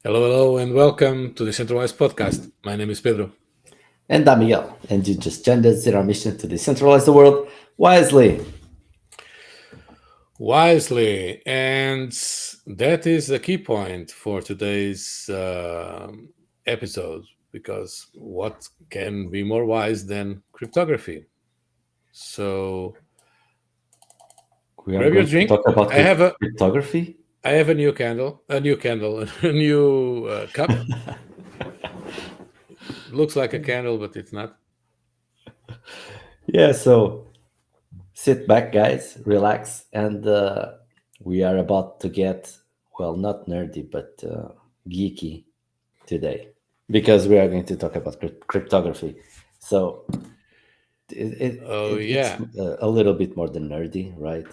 Hello, and welcome to the DecentraWise Podcast. My name is Pedro. And I'm Miguel, and you just joined us in our mission to decentralize the world wisely. Wisely, and that is a key point for today's episode, because what can be more wise than cryptography? So, We are grab your going to drink. talk about I have a cryptography. a new candle, a new cup. Looks like a candle, but it's not. Yeah, so sit back, guys, relax, and we are about to get, well, not nerdy, but geeky today, because we are going to talk about cryptography. So Yeah. it's a little bit more than nerdy, right?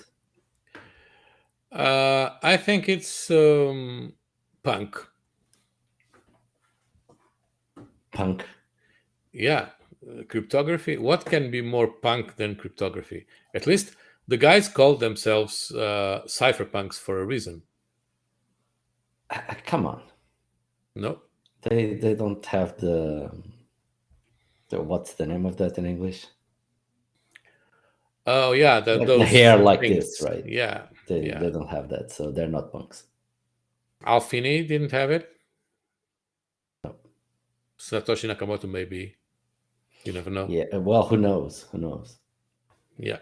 I think it's punk. Punk. Yeah, cryptography. What can be more punk than cryptography? At least the guys called themselves cypherpunks for a reason. Come on. No, They don't have the what's the name of that in English? oh yeah, those The hair like things. this, right? Yeah, They yeah. don't have that, so they're not punks. Alfini didn't have it. No. Satoshi Nakamoto maybe. You never know. Yeah, well, who knows? Who knows? Yeah.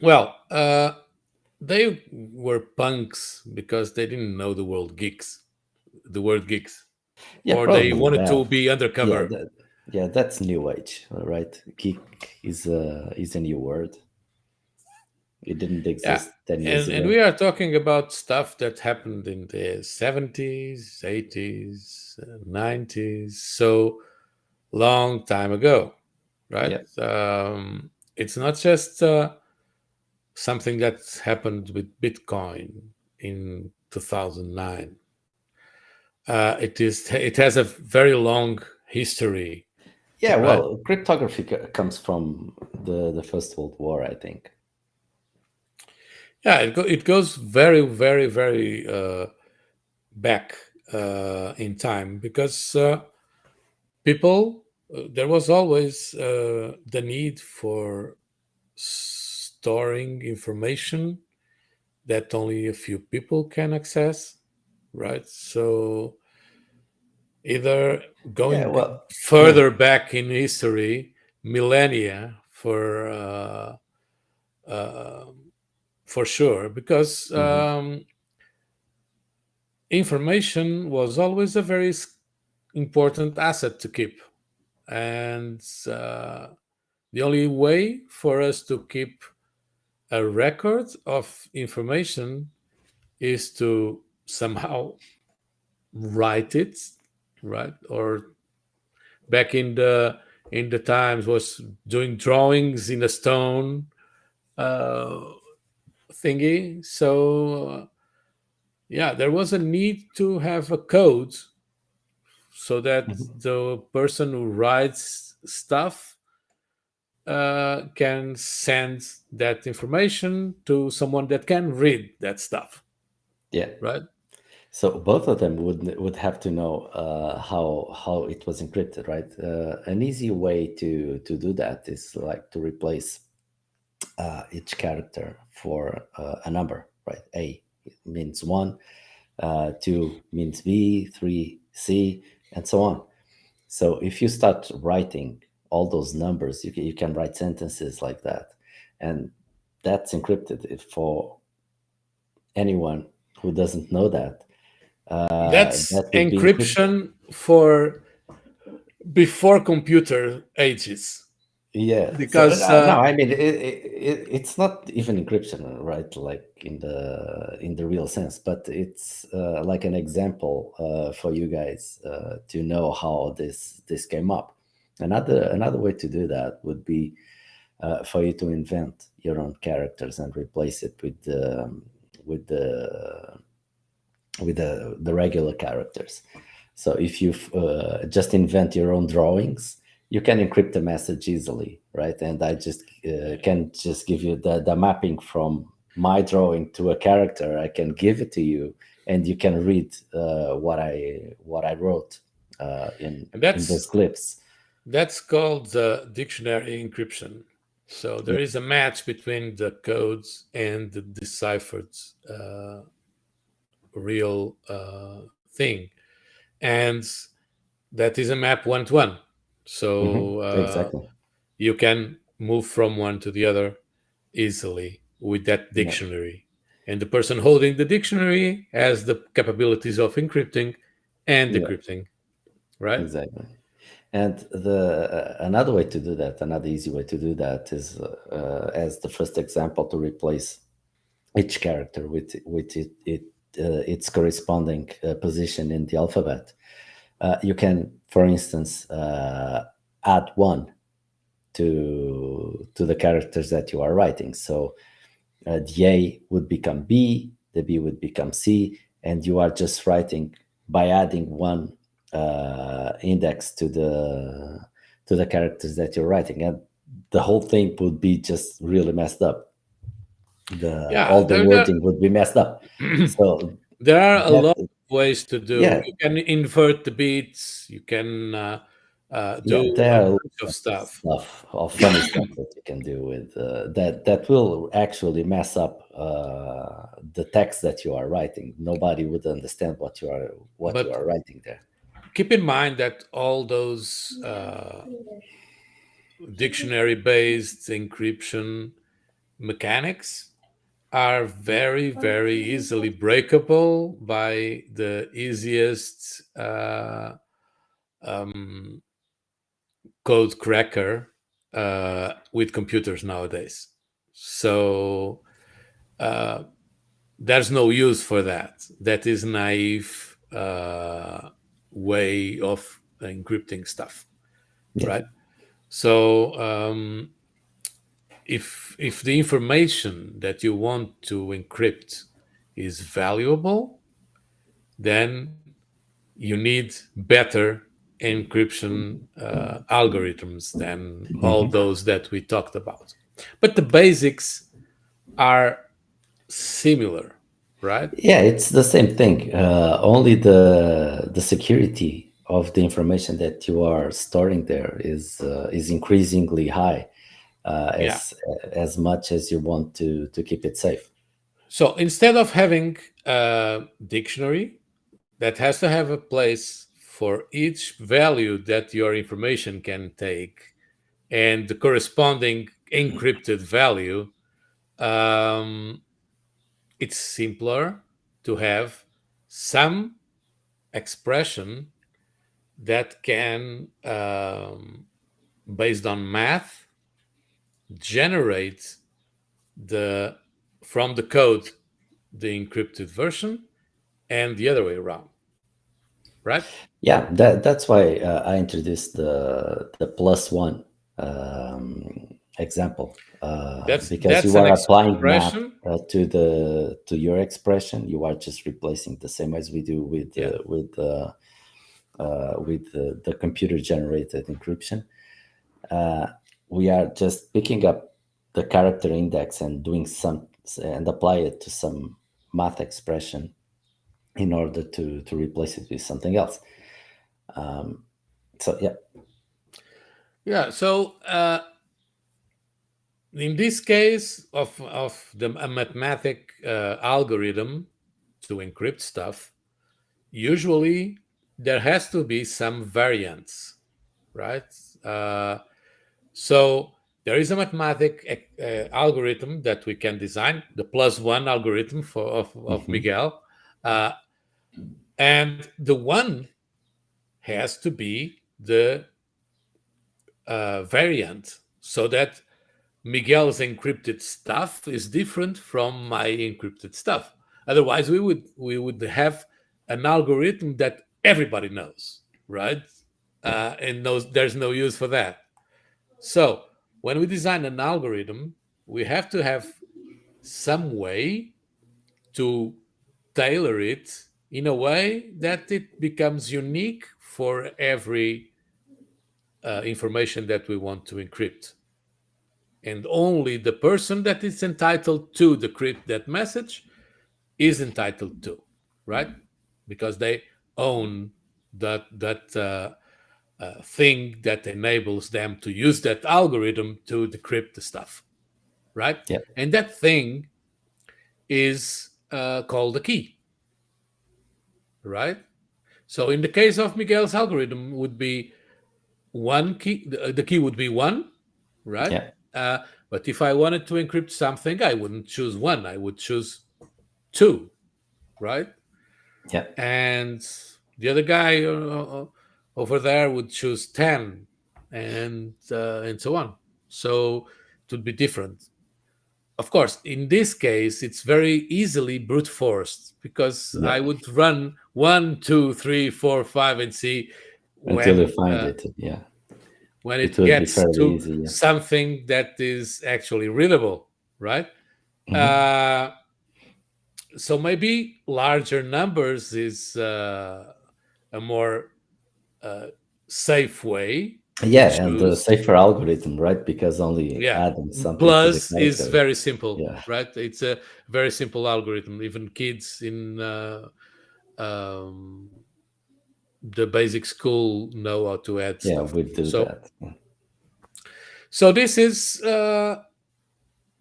Well, they were punks because they didn't know the word geeks. Yeah, Or they probably wanted to that. be undercover. Yeah, that's new age, right? Geek is a new word. It didn't exist 10 years ago. And we are talking about stuff that happened in the 70s, 80s, 90s, so long time ago, right? Yeah. It's not just something that happened with Bitcoin in 2009. It has a very long history. Yeah, right? well, cryptography comes from the First World War, I think. Yeah, it goes very, very, very back in time, because people, there was always the need for storing information that only a few people can access, right? So either going further back in history, millennia for sure, because information was always a very important asset to keep. And the only way for us to keep a record of information is to somehow write it, right? Or back in the times was doing drawings in a stone thingy. So yeah, there was a need to have a code so that the person who writes stuff can send that information to someone that can read that stuff. Yeah. Right. So both of them would have to know how it was encrypted, right? An easy way to do that is like to replace each character for a number, right? A means 1, 2 means B, 3 C, and so on. So if you start writing all those numbers, you can write sentences like that, and that's encrypted. For anyone who doesn't know that, that's that encryption for before computer ages. Yeah, because so, no, I mean it's not even encryption, right? Like in the real sense, but it's like an example for you guys to know how this came up. Another way to do that would be for you to invent your own characters and replace it with the regular characters. So if you just invent your own drawings, you can encrypt the message easily, right? And I just can just give you the mapping from my drawing to a character. I can give it to you, and you can read what I wrote And in those that's glyphs. that's called the dictionary encryption. So there Yeah. is a match between the codes and the deciphered uh, real thing, and that is a map one to one. So Exactly. you can move from one to the other easily with that Yeah. dictionary. And the person holding the dictionary has the capabilities of encrypting and Yeah. decrypting, right? Exactly. And the another way to do that, another easy way to do that is as the first example, to replace each character with its corresponding position in the alphabet. You can, for instance, add one to the characters that you are writing. So the A would become B, the B would become C, and you are just writing by adding one index to the characters that you're writing, and the whole thing would be just really messed up. The Yeah, all the wording would be messed up. So there are a that, lot of ways to do. yeah, You can invert the beats. You can do yeah, a there are a lot bunch of of stuff. stuff, of funny stuff that you can do with that will actually mess up the text that you are writing. Nobody would understand what you But are writing there. keep in mind that all those dictionary-based encryption mechanics are very, very easily breakable by the easiest um, code cracker with computers nowadays. So uh, there's no use for that. That is naive way of encrypting stuff, Yeah. right? So if the information that you want to encrypt is valuable, then you need better encryption algorithms than all Mhm. those that we talked about. But the basics are similar, right? Yeah, it's the same thing. Only the security of the information that you are storing there is increasingly high, Yeah. as much as you want to keep it safe. So instead of having a dictionary that has to have a place for each value that your information can take and the corresponding encrypted value, um, it's simpler to have some expression that can, based on math, generate the from the code the encrypted version and the other way around, right? Yeah, that's why I introduced the plus one example, because That's you an are applying math expression. to your expression. You are just replacing the same as we do Yeah. with the computer generated encryption. Uh, we are just picking up the character index and doing some and apply it to some math expression in order to replace it with something else. So yeah. Yeah. So in this case of the a mathematic algorithm to encrypt stuff, usually there has to be some variance, right? Uh, so there is a mathematic algorithm that we can design, the plus one algorithm of Mhm. Miguel, uh, and the one has to be the variant so that Miguel's encrypted stuff is different from my encrypted stuff. Otherwise, we would have an algorithm that everybody knows, right? Yeah. And knows there's no use for that. So when we design an algorithm, we have to have some way to tailor it in a way that it becomes unique for every information that we want to encrypt. And only the person that is entitled to decrypt that message is entitled to. right? Because they own that thing that enables them to use that algorithm to decrypt the stuff, right? Yeah. And that thing is called a key, right? So in the case of Miguel's algorithm, would be one key. The key would be one, right? Yeah. Uh, but if I wanted to encrypt something, I wouldn't choose one. I would choose two, right? Yeah. And the other guy over there would choose 10, and so on. So it would be different. Of course, in this case, it's very easily brute forced because Yeah. I would run one, two, three, four, five, and see Until you when find it. Yeah. when It it would be gets fairly to easy. Yeah. something that is actually readable, right? Hmm. Uh, so maybe larger numbers is a more uh, safe way to Yeah, and the choose. safer algorithm, right? Because only Yeah. adding something to the Plus is character. very simple, Yeah. right? It's a very simple algorithm. Even kids in um, the basic school know how to add Yeah, stuff. we do So, that. so this is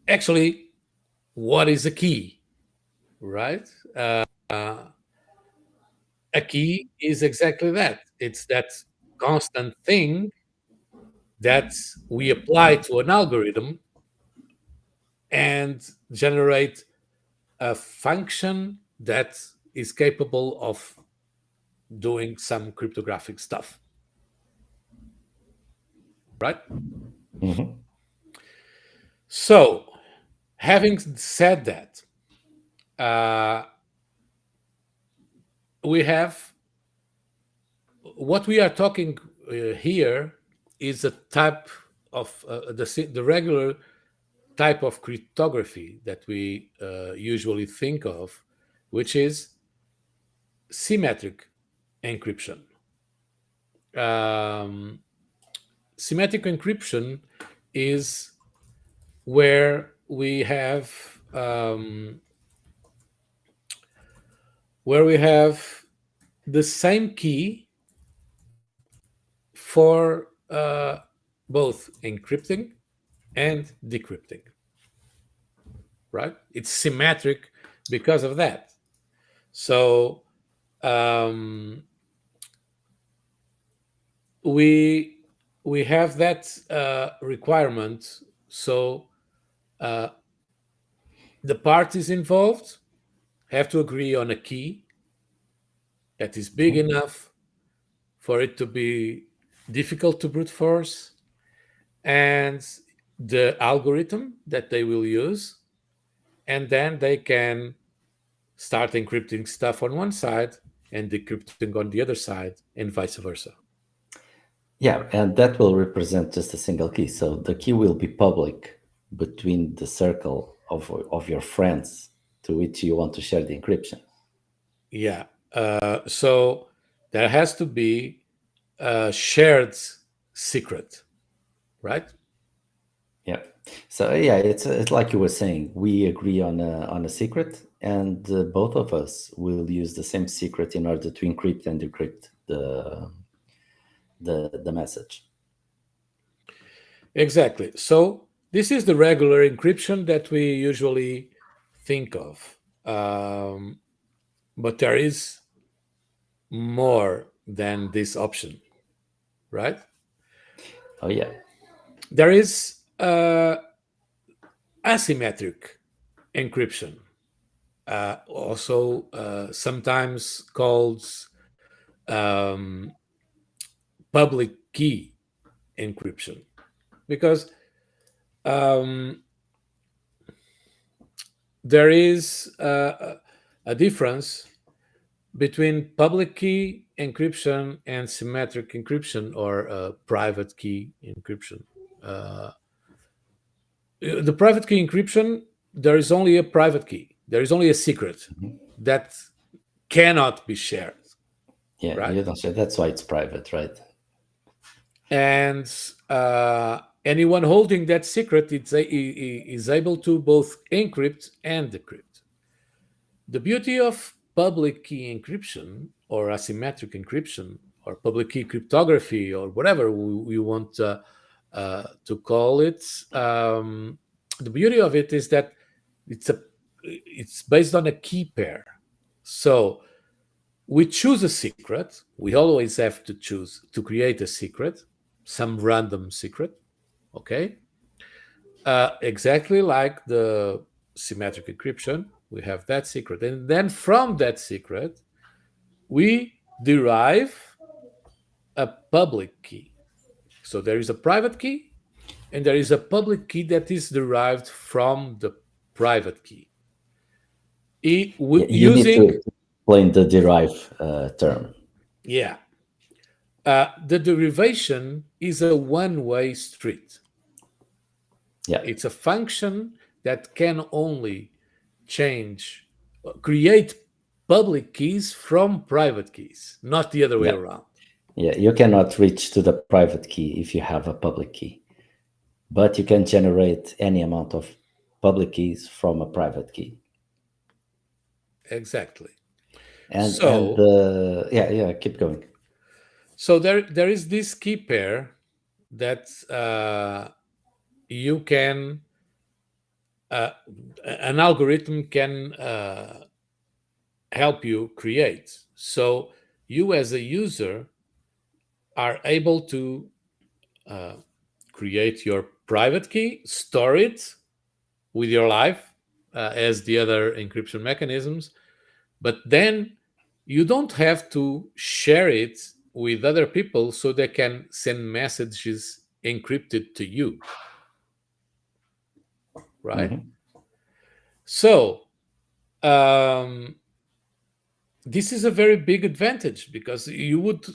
actually what is a key, right? A key is exactly that. It's that constant thing that we apply to an algorithm and generate a function that is capable of doing some cryptographic stuff, right? Hmm. So, having said that, uh, we have what we are talking here is a type of the regular type of cryptography that we usually think of, which is symmetric encryption. Um, Symmetric encryption is where where we have the same key for both encrypting and decrypting, right? It's symmetric because of that. So um, we we have that requirement. So uh, the parties involved have to agree on a key that is big enough for it to be difficult to brute force, and the algorithm that they will use, and then they can start encrypting stuff on one side and decrypting on the other side, and vice versa. Yeah, and that will represent just a single key. So the key will be public between the circle of your friends to which you want to share the encryption. Yeah. So there has to be a shared secret, right? Yeah. So yeah, it's like you were saying. We agree on a secret, and both of us will use the same secret in order to encrypt and decrypt the message. Exactly. So this is the regular encryption that we usually think of. Um, but there is more than this option, right? Oh yeah. There is asymmetric encryption, also sometimes called um, public key encryption, because um, there is a difference between public key encryption and symmetric encryption, or private key encryption. Uh, the private key encryption, there is only a private key. There is only a secret that cannot be shared, Yeah, right? you don't say that's why it's private, right? And anyone holding that secret is able to both encrypt and decrypt. The beauty of public key encryption or asymmetric encryption or public key cryptography or whatever we want to call it, the beauty of it is that it's a it's based on a key pair. So we choose a secret. We always have to choose to create a secret, some random secret, okay? Exactly like the symmetric encryption, we have that secret. And then from that secret, we derive a public key. So there is a private key and there is a public key that is derived from the private key. You need Using, to explain the derive term. yeah, the derivation is a one-way street. Yeah. It's a function that can only create public keys from private keys, not the other way Yeah. around. Yeah, you cannot reach to the private key if you have a public key, but you can generate any amount of public keys from a private key. Exactly. And keep going. So there is this key pair that you can an algorithm can help you create. So you as a user are able to create your private key, store it with your life as the other encryption mechanisms, but then you don't have to share it with other people so they can send messages encrypted to you, right? Mm-hmm. So this is a very big advantage because you would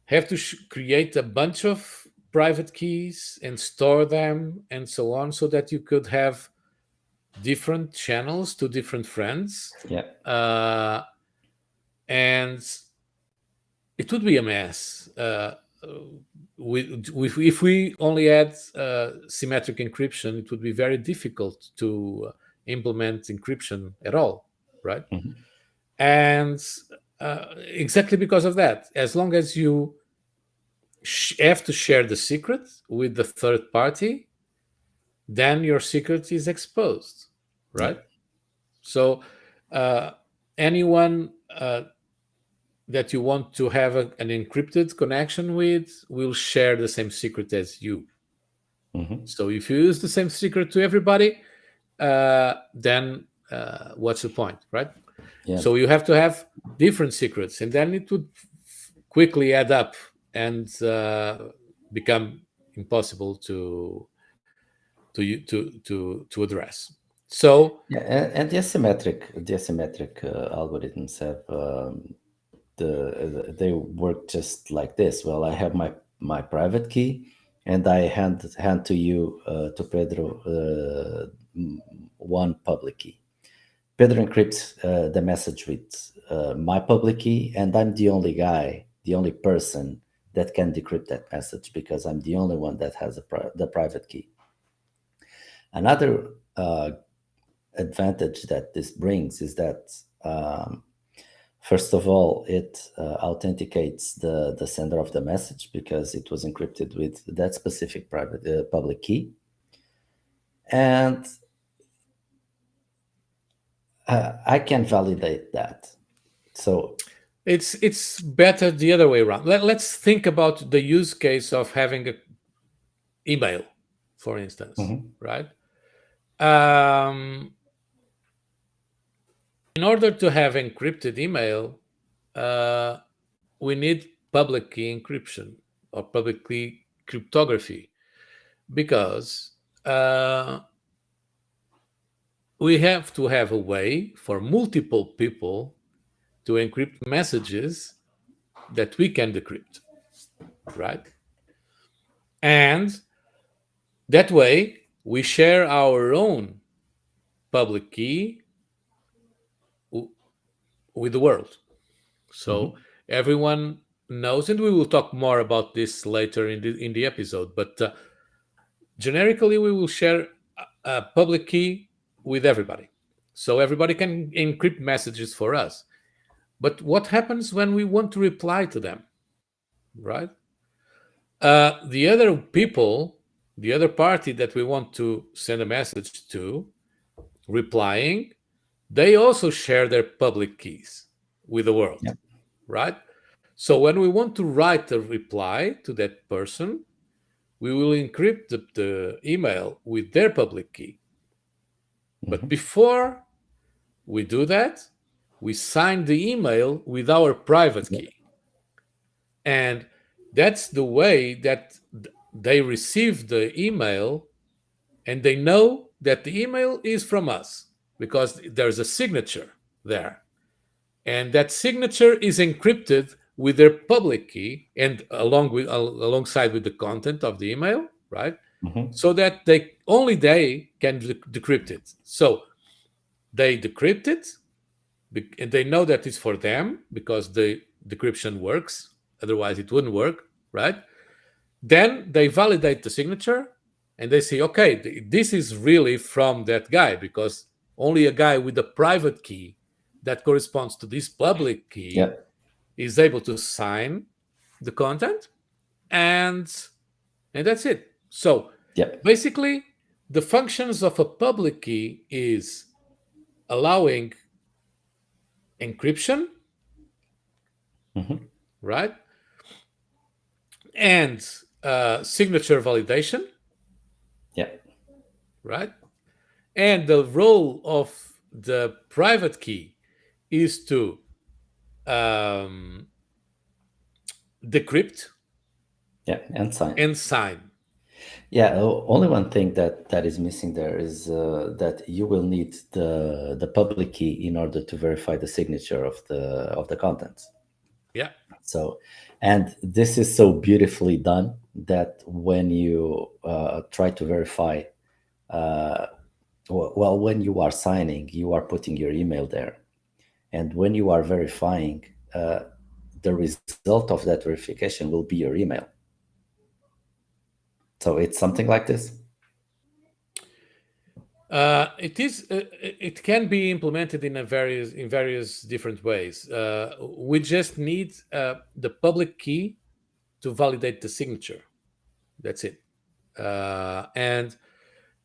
have to create a bunch of private keys and store them and so on so that you could have different channels to different friends. Yeah. And it would be a mess. If we only had symmetric encryption, it would be very difficult to implement encryption at all, right? Mm-hmm. And exactly because of that, as long as you have to share the secret with the third party, then your secret is exposed, right? Yeah. So anyone that you want to have an encrypted connection with will share the same secret as you. Mm-hmm. So if you use the same secret to everybody, then what's the point, right? Yeah. So you have to have different secrets, and then it would quickly add up and become impossible to address. So Yeah, and the asymmetric algorithms have they work just like this. Well, I have my private key, and I hand to you to Pedro one public key. Pedro encrypts the message with my public key, and I'm the only person that can decrypt that message because I'm the only one that has the private key. Another advantage that this brings is that first of all, it authenticates the sender of the message because it was encrypted with that specific private public key, and I can validate that. So it's better the other way around. Let's think about the use case of having an email, for instance, mm-hmm. right? In order to have encrypted email, we need public key encryption or public key cryptography because we have to have a way for multiple people to encrypt messages that we can decrypt, right? And that way we share our own public key with the world. So mm-hmm. everyone knows, and we will talk more about this later in the episode, but generically we will share a public key with everybody. So everybody can encrypt messages for us. But what happens when we want to reply to them, right? The other people, the other party that we want to send a message to, replying, they also share their public keys with the world, Yeah. right? So when we want to write a reply to that person, we will encrypt the email with their public key. But Hmm. before we do that, we sign the email with our private Yeah. key. And that's the way that they receive the email and they know that the email is from us because there's a signature there. And that signature is encrypted with their public key and alongside with the content of the email, right? Hmm. So that they can decrypt it. So they decrypt it and they know that it's for them because the decryption works. Otherwise, it wouldn't work, right? Then they validate the signature and they say, okay, this is really from that guy because only a guy with a private key that corresponds to this public Yeah. key is able to sign the content, and that's it. So Yeah. basically, the functions of a public key is allowing encryption, Hmm. right, and signature validation, Yeah. right, and the role of the private key is to um, decrypt Yeah. And sign. and sign. Yeah, only one thing that is missing there is that you will need the public key in order to verify the signature of the contents. Yeah. So, and this is so beautifully done that when you try to verify, uh, well, when you are signing, you are putting your email there, and when you are verifying, the result of that verification will be your email. So it's something like this. It is. It can be implemented in various different ways. We just need the public key to validate the signature. That's it. And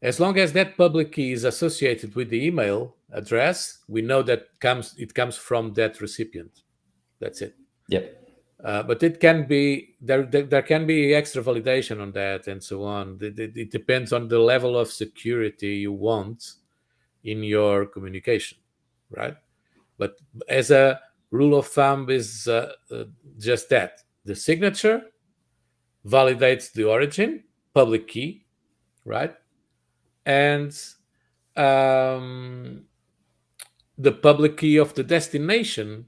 as long as that public key is associated with the email address, we know that it comes from that recipient. That's it. Yep. But it can be there can be extra validation on that and so on. It depends on the level of security you want in your communication, right? But as a rule of thumb is just that: the signature validates the origin, public key, right? And um, the public key of the destination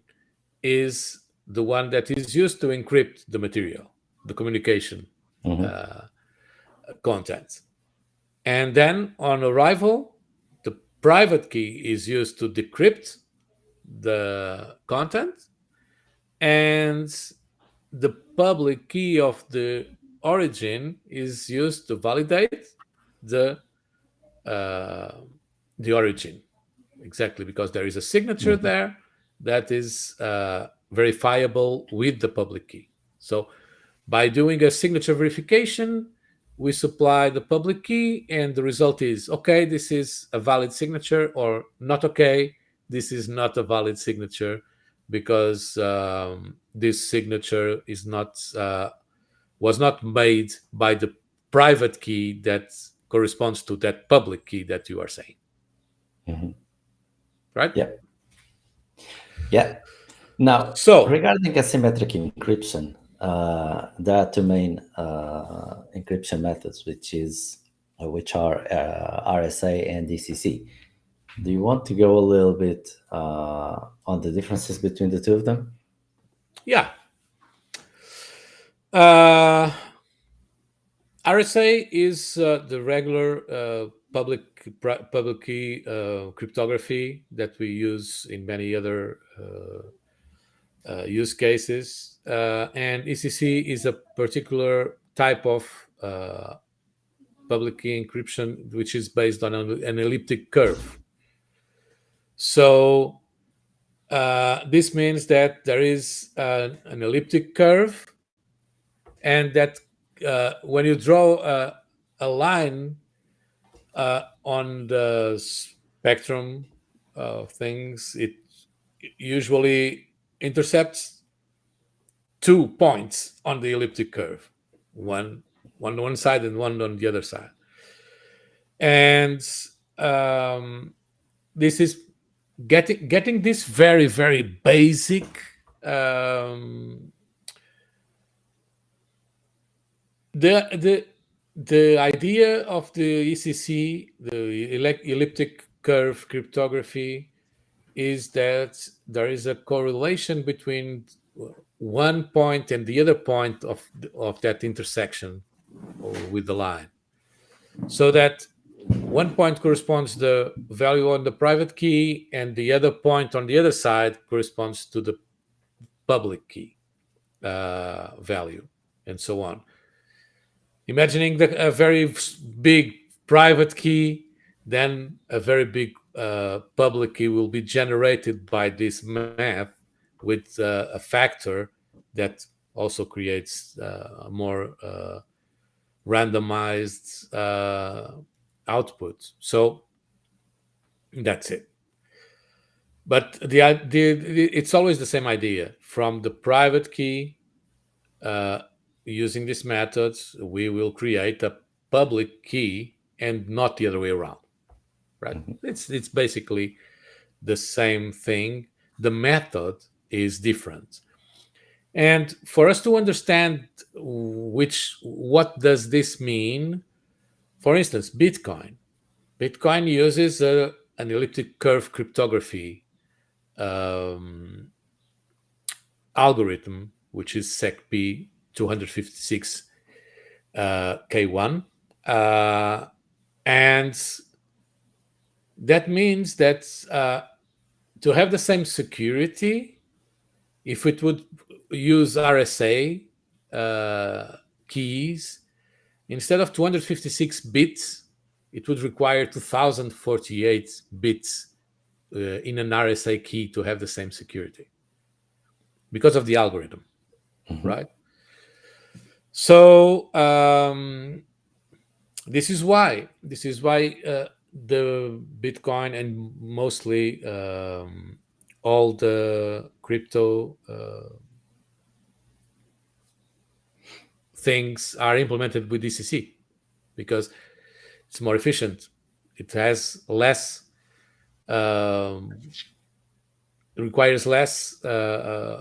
is the one that is used to encrypt the material, the communication Hmm. uh, content. And then on arrival, the private key is used to decrypt the content, and the public key of the origin is used to validate the uh, the origin, exactly because there is a signature Hmm. there that is verifiable with the public key. So by doing a signature verification, we supply the public key, and the result is okay, this is a valid signature, or not okay, this is not a valid signature because this signature is not was not made by the private key that corresponds to that public key that you are saying, Hmm. right? Yeah. Yeah. Now, So regarding asymmetric encryption, there are two main encryption methods, which are RSA and DCC. Do you want to go a little bit on the differences between the two of them? yeah, uh, RSA is the regular public key cryptography that we use in many other use cases, and ECC is a particular type of public key encryption which is based on an elliptic curve. So This means that there is an elliptic curve, and that when you draw a line on the spectrum of things, it usually intercepts 2 points on the elliptic curve, one on one side and one on the other side. And this is getting this very, very basic the idea of the ECC, the elliptic curve cryptography, is that there is a correlation between one point and the other point of that intersection with the line, so that one point corresponds to the value on the private key, and the other point on the other side corresponds to the public key value, and so on. Imagining a very big private key, then a very big public key will be generated by this math with a factor that also creates a more randomized output. So that's it. But it's always the same idea. From the private key, using this method, we will create a public key and not the other way around, right? It's basically the same thing. The method is different. And for us to understand what does this mean, for instance, Bitcoin uses an elliptic curve cryptography algorithm, which is SecP 256 K1, and that means that to have the same security, if it would use RSA keys, instead of 256 bits, it would require 2048 bits in an RSA key to have the same security because of the algorithm, right? So this is why the Bitcoin and mostly all the crypto things are implemented with DCC, because it's more efficient. It has less, requires less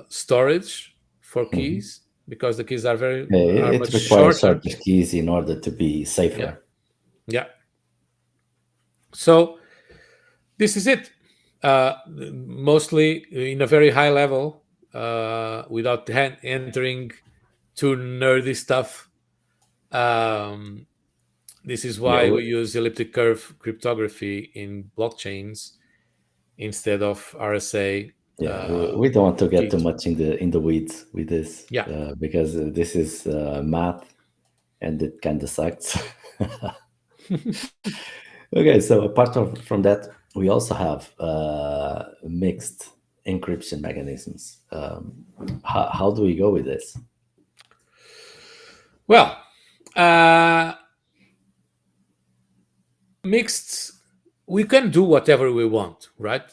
storage for keys, because the keys are it much requires shorter. shorter keys in order to be safer. Yeah. So this is it. Mostly in a very high level, without entering too nerdy stuff. This is why we use elliptic curve cryptography in blockchains instead of RSA. We don't want to get too much in the weeds with this, because this is math, and it kind of sucks. Okay, so apart from that, we also have mixed encryption mechanisms. How do we go with this? Well, mixed, we can do whatever we want, right?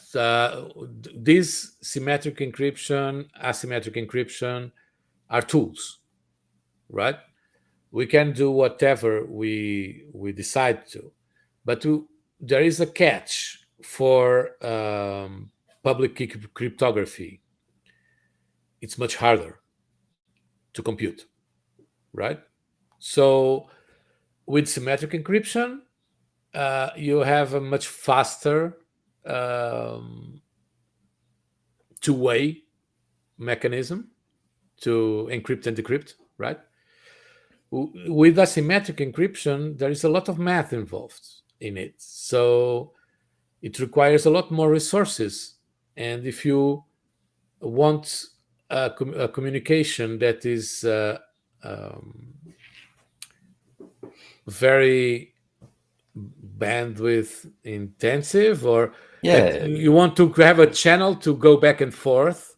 These symmetric encryption, asymmetric encryption are tools, right? We can do whatever we decide to, but there is a catch for public key cryptography. It's much harder to compute, right? So with symmetric encryption, you have a much faster two-way mechanism to encrypt and decrypt, right? With asymmetric encryption, there is a lot of math involved in it. So it requires a lot more resources. And if you want a communication that is very bandwidth intensive, or that Yeah, you want to have a channel to go back and forth.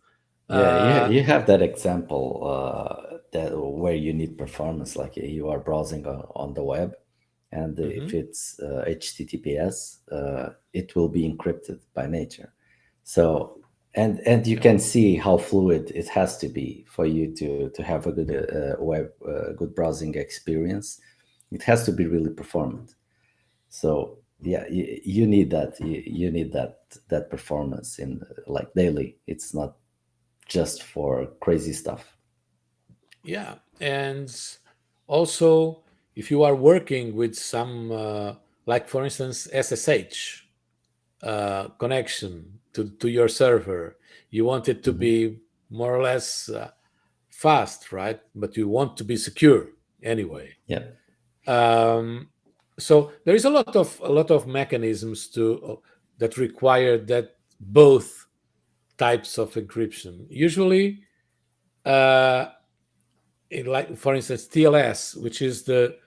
yeah, Uh, you have that example that where you need performance, like you are browsing on the web, and if mhm. it's HTTPS, it will be encrypted by nature. So, and you can see how fluid it has to be for you to have a good good browsing experience. It has to be really performant. So yeah, you need that. You need that performance in like daily. It's not just for crazy stuff. Yeah, and also if you are working with some, like for instance, SSH connection to your server, you want it to Hmm. be more or less fast, right? But you want to be secure anyway. Yeah. Um, so there is a lot of mechanisms that require that both types of encryption. Usually, uh, like for instance TLS, which is the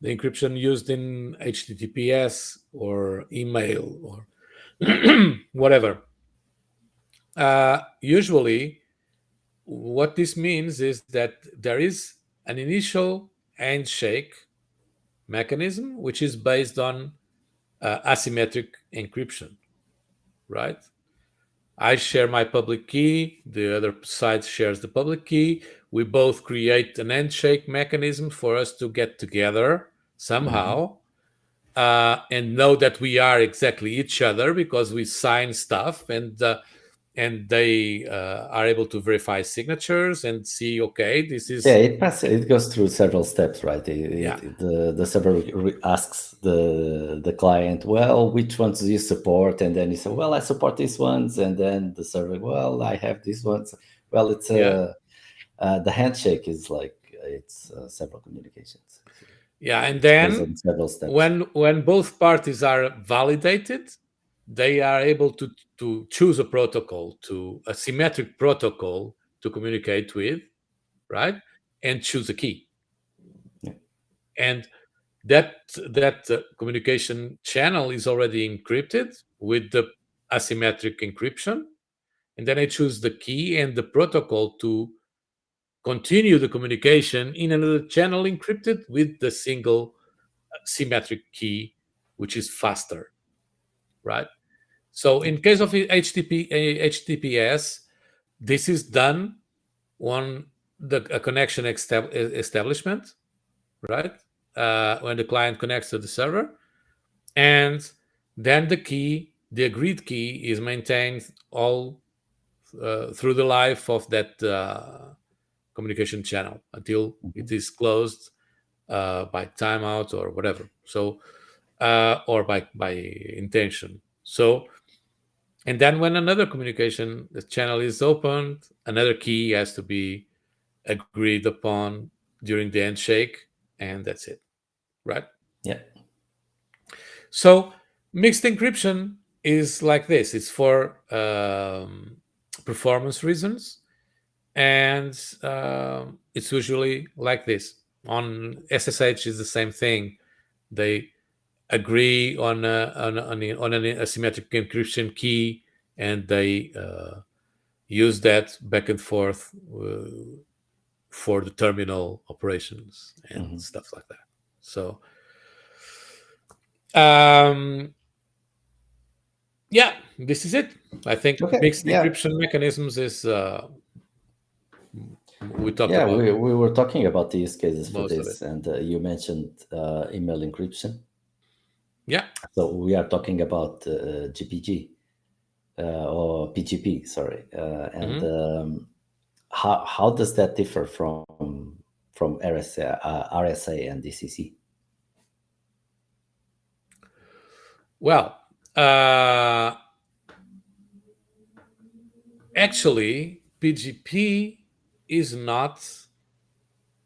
encryption used in HTTPS or email or whatever. Usually, what this means is that there is an initial handshake mechanism which is based on asymmetric encryption, right? I share my public key, the other side shares the public key. We both create an handshake mechanism for us to get together Hmm. somehow, and know that we are exactly each other because we sign stuff, and they are able to verify signatures and see, okay, this Yeah, is, it goes through several steps, right? yeah, The server asks the client, well, which ones do you support? And then you say, well, I support these ones. And then the server, well, I have these ones. Well, it's yeah, the handshake is like it's several communications. yeah. And It goes then on several steps. when both parties are validated, they are able to choose a protocol, to a symmetric protocol to communicate with, right? And choose a key. Yeah. And that communication channel is already encrypted with the asymmetric encryption, and then I choose the key and the protocol to continue the communication in another channel encrypted with the single symmetric key, which is faster, right? So in case of HTTPS, this is done on the a connection establishment, right? When the client connects to the server, and then the agreed key, is maintained all through the life of that communication channel until it Mhm. is closed by timeout or whatever. So, or by intention. So, and then when another communication channel is opened, another key has to be agreed upon during the handshake, and that's it, right? Yeah. So mixed encryption is like this. It's for performance reasons, and it's usually like this. On SSH is the same thing. They agree on an asymmetric encryption key, and they use that back and forth for the terminal operations and Hmm. stuff like that. So, um, yeah, this is it. I think Okay. mixed Yeah. encryption mechanisms is we talked Yeah. about We were talking about the use cases for most of it. this, and you mentioned email encryption. Yeah. So we are talking about GPG or PGP, sorry. And Mhm. how does that differ from RSA and DCC? Well, uh, actually, PGP is not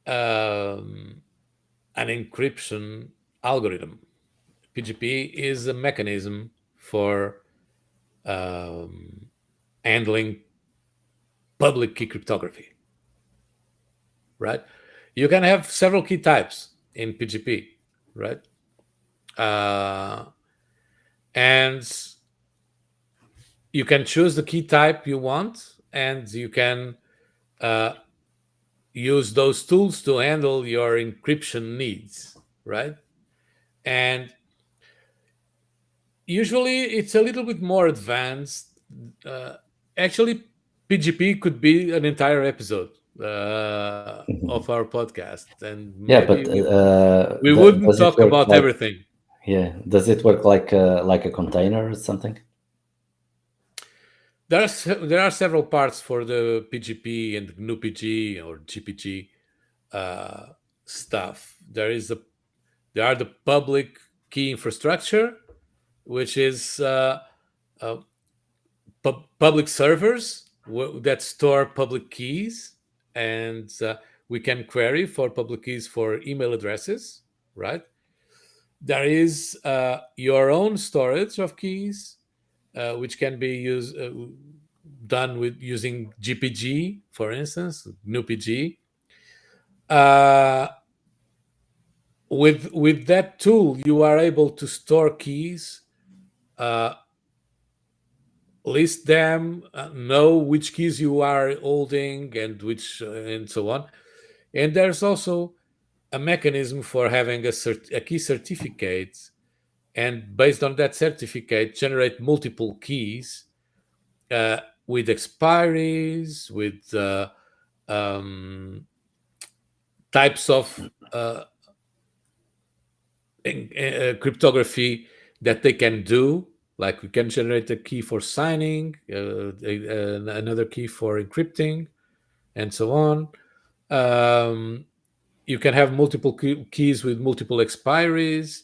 um, an encryption algorithm. PGP is a mechanism for um, handling public key cryptography, right? You can have several key types in PGP, right? Uh, and you can choose the key type you want, and you can uh, use those tools to handle your encryption needs, right? And usually it's a little bit more advanced. Uh, Actually, PGP could be an entire episode of Mhm. our podcast, and Yeah, maybe but we wouldn't does it talk work about like, everything. yeah, does it work like a container or something? There are several parts for the PGP and GNU-PG or GPG uh, stuff. There are the public key infrastructure, which is uh, public servers that store public keys, and we can query for public keys for email addresses, right? There is your own storage of keys, which can be done with using GPG, for instance, GNU-PG. Uh, with that tool, you are able to store keys, uh, list them, know which keys you are holding, and which and so on. And there's also a mechanism for having a key certificate, and based on that certificate, generate multiple keys uh, with expiries, with um, types of cryptography that they can do. Like we can generate a key for signing, another key for encrypting, and so on. Um, you can have multiple keys with multiple expiries.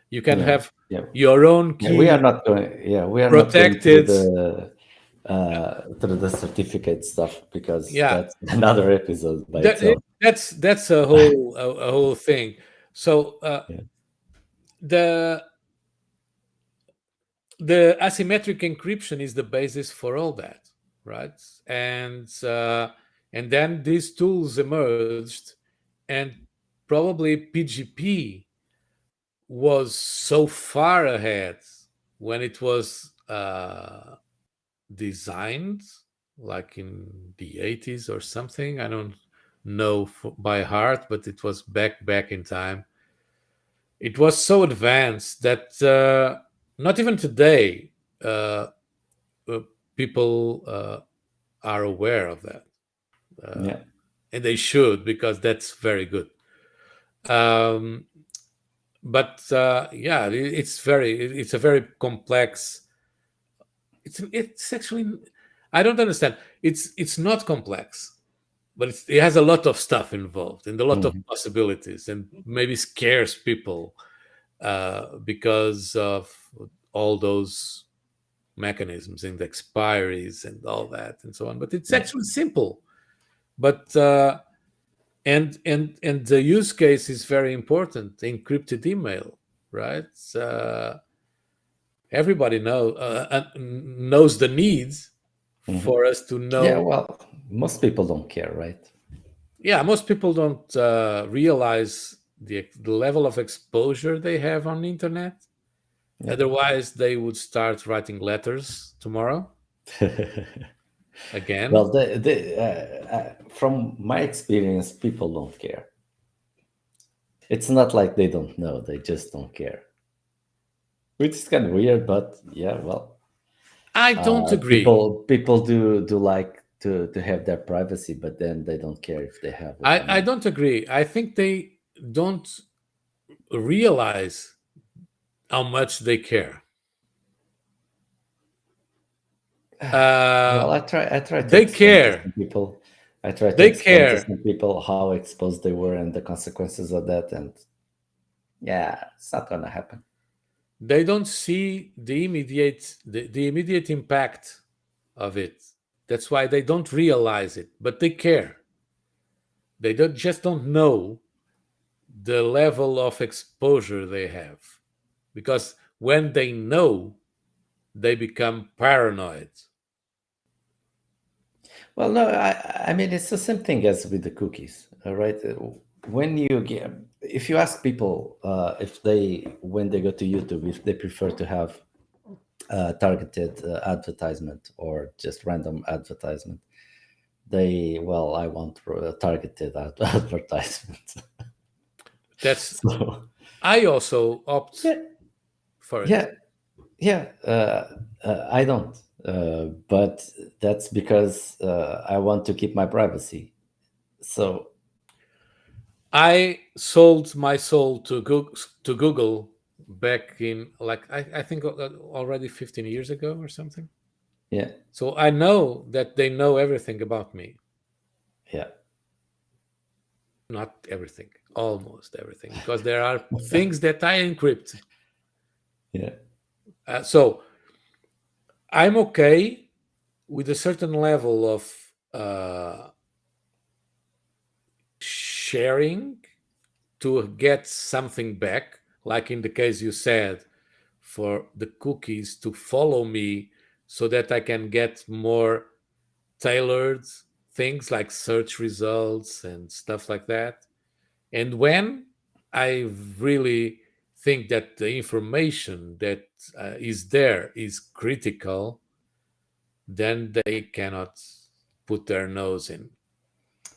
You can Yeah, have yeah, your own yeah. We are key not going. Yeah, we are not going protected. through the certificate stuff because Yeah, that's another episode by itself. that's a whole thing. So Yeah, the the asymmetric encryption is the basis for all that, right? And then these tools emerged, and probably PGP was so far ahead when it was designed, like in the 80s or something. I don't know by heart, but it was back in time. It was so advanced that not even today uh, uh, people are aware of that, yeah. and they should, because that's very good. Um, but yeah, it's a very complex. It's actually, I don't understand. It's not complex, but it has a lot of stuff involved and a lot of Mhm. possibilities, and maybe scares people because of all those mechanisms and expiries and all that and so on. But it's Yeah. actually simple. But and the use case is very important. Encrypted email, right? Everybody knows the needs Mhm. for us to Yeah. know. Well, most people don't care, right? Yeah, most people don't realize the level of exposure they have on the internet. Yeah. Otherwise, they would start writing letters tomorrow Well, again. from my experience, people don't care. It's not like they don't know; they just don't care, which is kind of weird. But yeah, well, I don't agree. people do like to have their privacy, but then they don't care if they have it or I not. don't agree. I think they don't realize how much they care. Uh, Well, I try to they explain to care. some people. I try to They explain to care. some people how exposed they were and the consequences of that, and yeah, it's not gonna happen. They don't see the immediate impact of it. That's why they don't realize it, but they care. They don't know the level of exposure they have, because when they know, they become paranoid. Well, no, I mean it's the same thing as with the cookies, all right? When you get, if you ask people if they when they go to YouTube if they prefer to have targeted advertisement or just random advertisement. I want targeted advertisement. That's So I also opt yeah, for it. yeah, yeah. I don't, but that's because I want to keep my privacy. So I sold my soul to Google back in like I think already 15 years ago or something. yeah, So I know that they know everything about me. yeah, Not everything, almost everything, because there are things that I encrypt. yeah, So I'm okay with a certain level of sharing to get something back, like in the case you said, for the cookies to follow me so that I can get more tailored things like search results and stuff like that. And when I really think that the information that is there is critical, then they cannot put their nose in.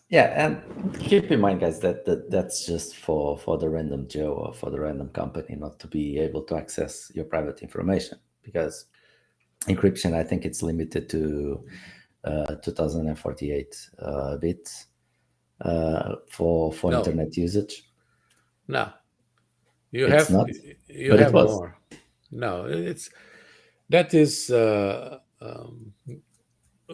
yeah. And keep in mind, guys, that's just for the random Joe or for the random company not to be able to access your private information, because encryption, I think it's limited to 2048 bits for No, internet usage. no, you It's have not, you but it have was. more. No, it's that is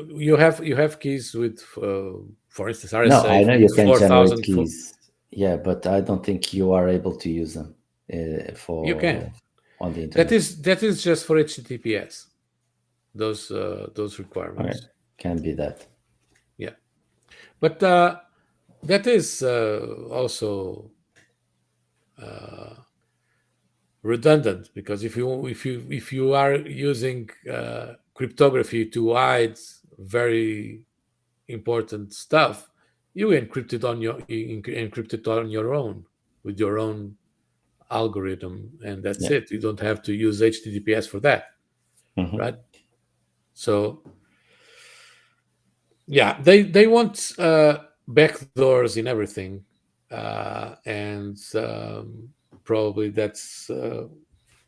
you have keys with, for instance, No, I RSA know you can generate 4000. keys. Yeah, but I don't think you are able to use them You for can. on the That internet. is that is just for HTTPS. Those Okay, requirements. can be that. Yeah, but that is also redundant, because if you are using cryptography to hide very important stuff, you encrypt it on your own with your own algorithm, and that's Yeah. it. You don't have to use HTTPS for that, Hmm. right? So yeah, they want backdoors in everything, and probably that's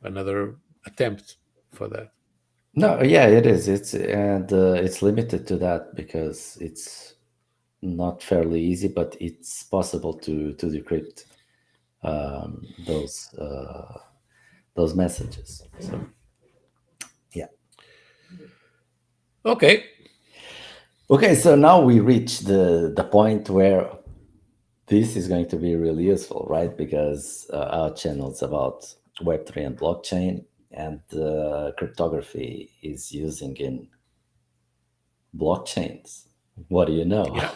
another attempt for that. No, yeah, it is. It's limited to that because it's not fairly easy, but it's possible to decrypt those messages. So yeah. Okay. Okay, so now we reach the point where this is going to be really useful, right? Because our channel is about Web3 and blockchain, and cryptography is using in blockchains. What do you know? Yeah.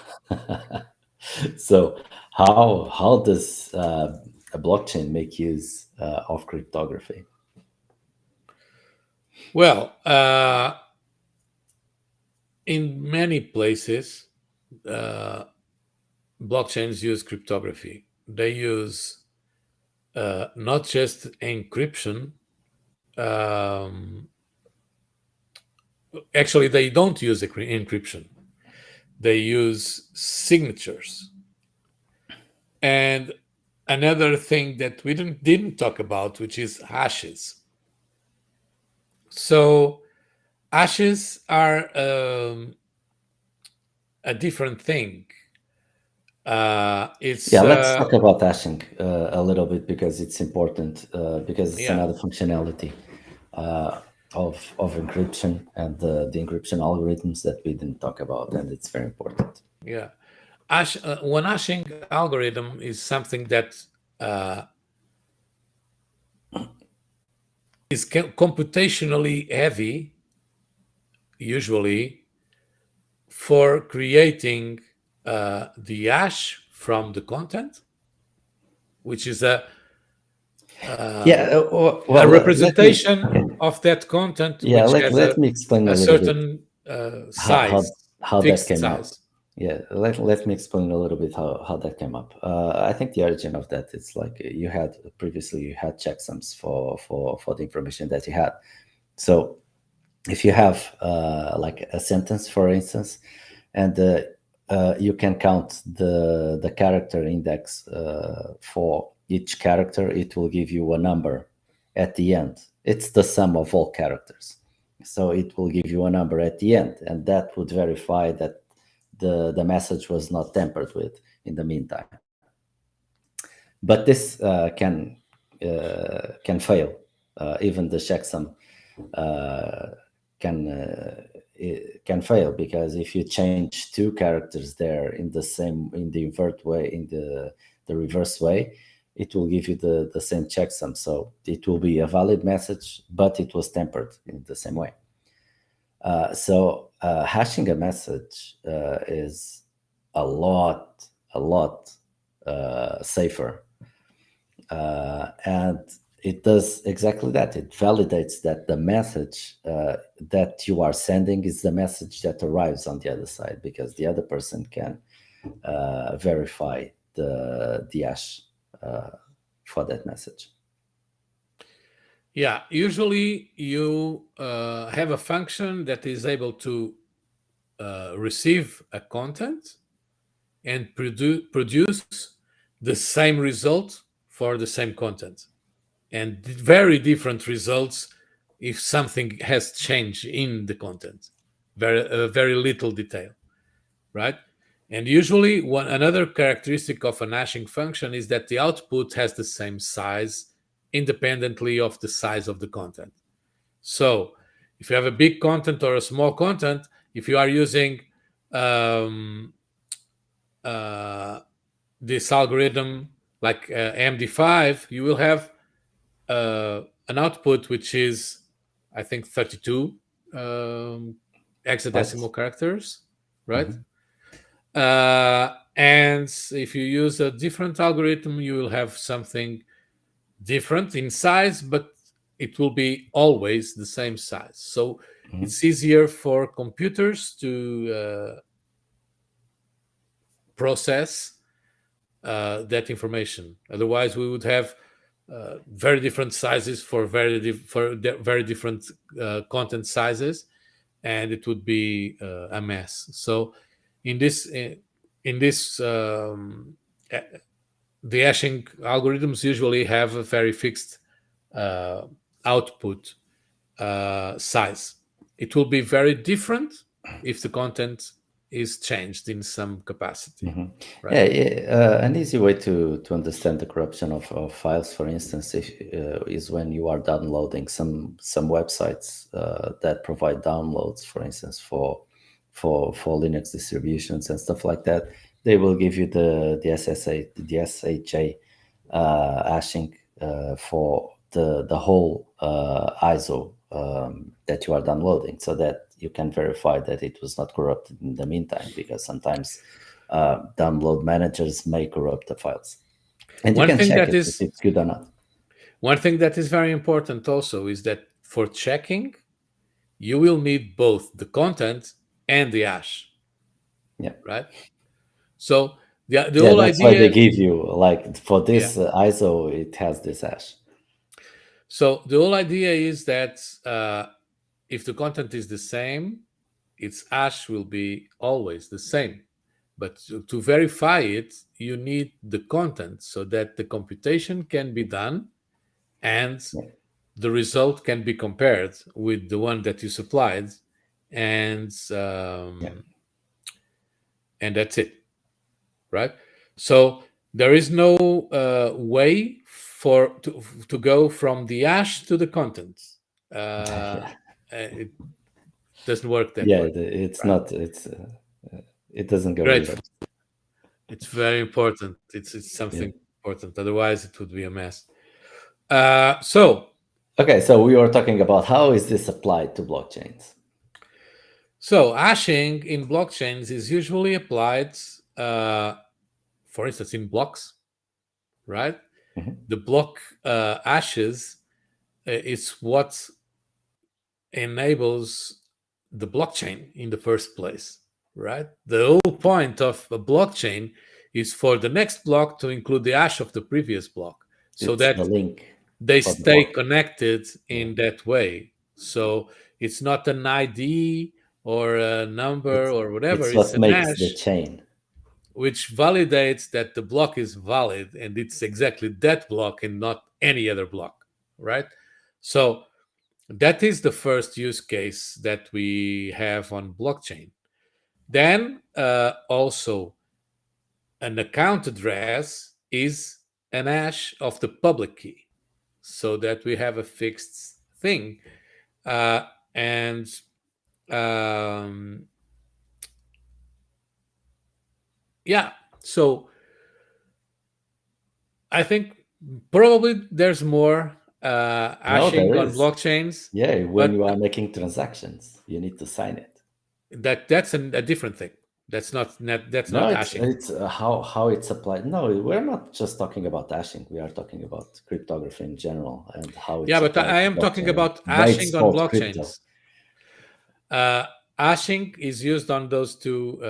So, how does a blockchain make use of cryptography? Well, in many places, uh, blockchains use cryptography. They use not just encryption. Um, Actually, they don't use encryption. They use signatures. And another thing that we didn't talk about, which is hashes. So hashes are a different thing. It's Yeah, let's talk about hashing a little bit because it's important because it's yeah, another functionality uh, of encryption and the encryption algorithms that we didn't talk about, and it's very important. yeah. One hashing algorithm is something that uh, is computationally heavy, usually, for creating the hash from the content, which is Yeah, a well, let me representation of that content, yeah which let has let me explain a a little bit certain how size, that fixed came up. size. Yeah, let me explain a little bit how that came up. I think the origin of that, it's like you had previously you had checksums for the information that you had. So if you have like a sentence, for instance, and you can count the character index for each character, it will give you a number at the end. It's the sum of all characters, so it will give you a number at the end, and that would verify that the message was not tampered with in the meantime. But this can fail. Even the checksum can fail, because if you change two characters there in the invert way, in the reverse way, it will give you the same checksum. So it will be a valid message, but it was tampered in the same way. So hashing a message is a lot safer, and it does exactly that. It validates that the message that you are sending is the message that arrives on the other side, because the other person can verify the hash for that message. Yeah, usually you have a function that is able to receive a content and produce the same result for the same content, and very different results if something has changed in the content, very little detail, right? And usually another characteristic of an hashing function is that the output has the same size independently of the size of the content. So if you have a big content or a small content, if you are using this algorithm like MD5, you will have an output which is, I think, 32 hexadecimal characters, right? And if you use a different algorithm, you will have something different in size, but it will be always the same size. So it's easier for computers to process that information. Otherwise, we would have very different sizes for very different content sizes, and it would be a mess. So in this the hashing algorithms usually have a very fixed output size. It will be very different if the content is changed in some capacity. Right? An easy way to understand the corruption of files, for instance, is when you are downloading some websites that provide downloads, for instance, for Linux distributions and stuff like that. They will give you the SHA hashing for the whole ISO that you are downloading, so that you can verify that it was not corrupted in the meantime, because sometimes download managers may corrupt the files, and you can check if it's good or not. One thing that is very important also is that for checking, you will need both the content and the hash. Yeah. Right. So the whole that's idea. Why they give you, like, for this ISO, it has this hash. So the whole idea is that if the content is the same, its hash will be always the same. But to verify it, you need the content so that the computation can be done and the result can be compared with the one that you supplied, and that's it, right? So there is no way to go from the hash to the content. It doesn't work that way. It's not. It doesn't go Great. either. It's very important. It's something important. Otherwise, it would be a mess. Okay, so we were talking about how is this applied to blockchains. So hashing in blockchains is usually applied, for instance, in blocks, right? The block hashes is what enables the blockchain in the first place, right? The whole point of a blockchain is for the next block to include the hash of the previous block, so that the link they stay connected in that way. So it's not an ID or a number It's or whatever, it's it's what an makes the hash chain. which validates that the block is valid and it's exactly that block and not any other block, right? So that is the first use case that we have on blockchain. Then also an account address is an hash of the public key, so that we have a fixed thing. And um, yeah, so I think probably there's more No, there hashing on is. blockchains, Yeah, when but you are making transactions, you need to sign it. that's a different thing. That's No, not it's hashing. it's how it's applied. No, we're not just talking about hashing. We are talking about cryptography in general and how Yeah, it's but applied I to am talking blockchain and about why it's hashing on called crypto. blockchains. Uh, Hashing is used on those two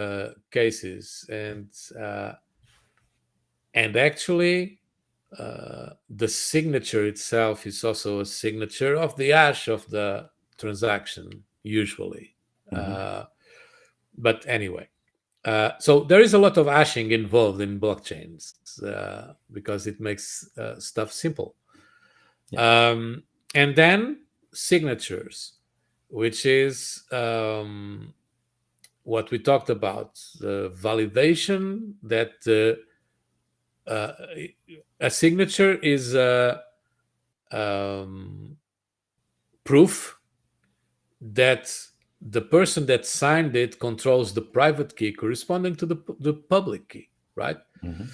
cases, uh, and actually, the signature itself is also a signature of the hash of the transaction, usually. Hmm. Uh, but anyway, so there is a lot of hashing involved in blockchains because it makes stuff simple. Yeah. Um, and then signatures, which is what we talked about, the validation that uh, a signature is um, proof that the person that signed it controls the private key corresponding to the public key, right? Hmm.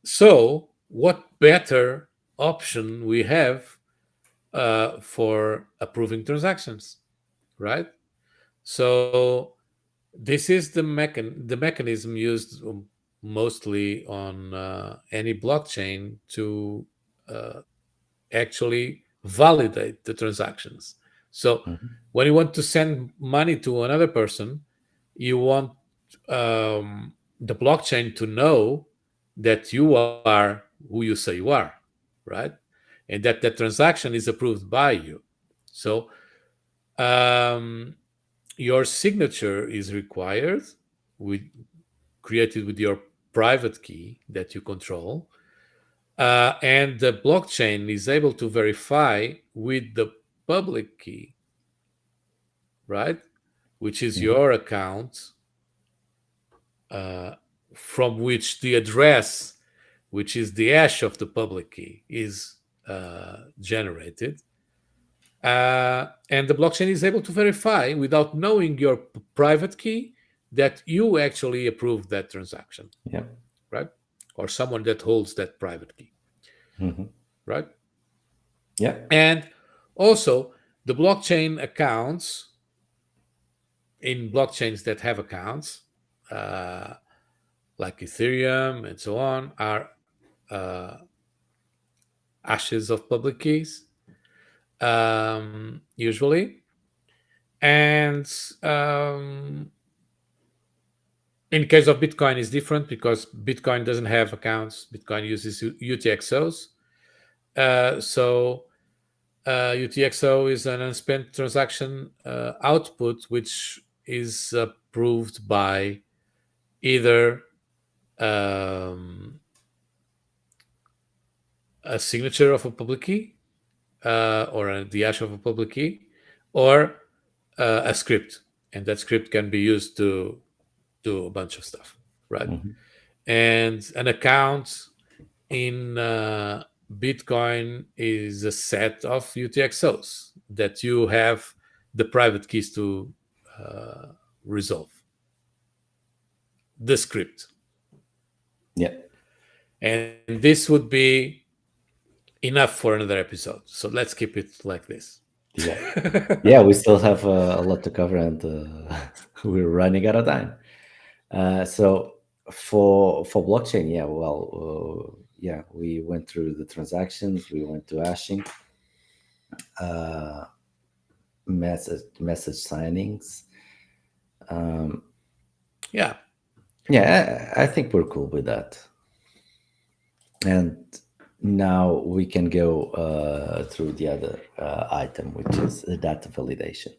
So, what better option we have for approving transactions, right? So, this is the mechanism used mostly on any blockchain to uh, actually validate the transactions. So Hmm. when you want to send money to another person, you want the blockchain to know that you are who you say you are, right? And that that transaction is approved by you. So um, your signature is required with created with your private key that you control, and the blockchain is able to verify with the public key, right? Which is Hmm. your account, uh, from which the address, which is the hash of the public key, is generated. And the blockchain is able to verify without knowing your private key that you actually approved that transaction, Yeah. right? Or someone that holds that private key, Hmm. right? Yeah. And also, the blockchain accounts in blockchains that have accounts, uh, like Ethereum and so on, are uh, hashes of public keys, usually. And in case of Bitcoin, is different because Bitcoin doesn't have accounts. Bitcoin uses UTXOs. So UTXO is an unspent transaction output, which is approved by either um, a signature of a public key or the hash of a public key, or a script, and that script can be used to do a bunch of stuff, right? Hmm. And an account in Bitcoin is a set of UTXOs that you have the private keys to uh, resolve the script. Yeah. And this would be enough for another episode. So let's keep it like this. Yeah. Yeah. We still have a lot to cover, and we're running out of time. So for blockchain, yeah. Well, yeah, we went through the transactions. We went to hashing, uh, message signings. Um, Yeah. yeah, I think we're cool with that. And Now we can go through the other item, which is the data validation,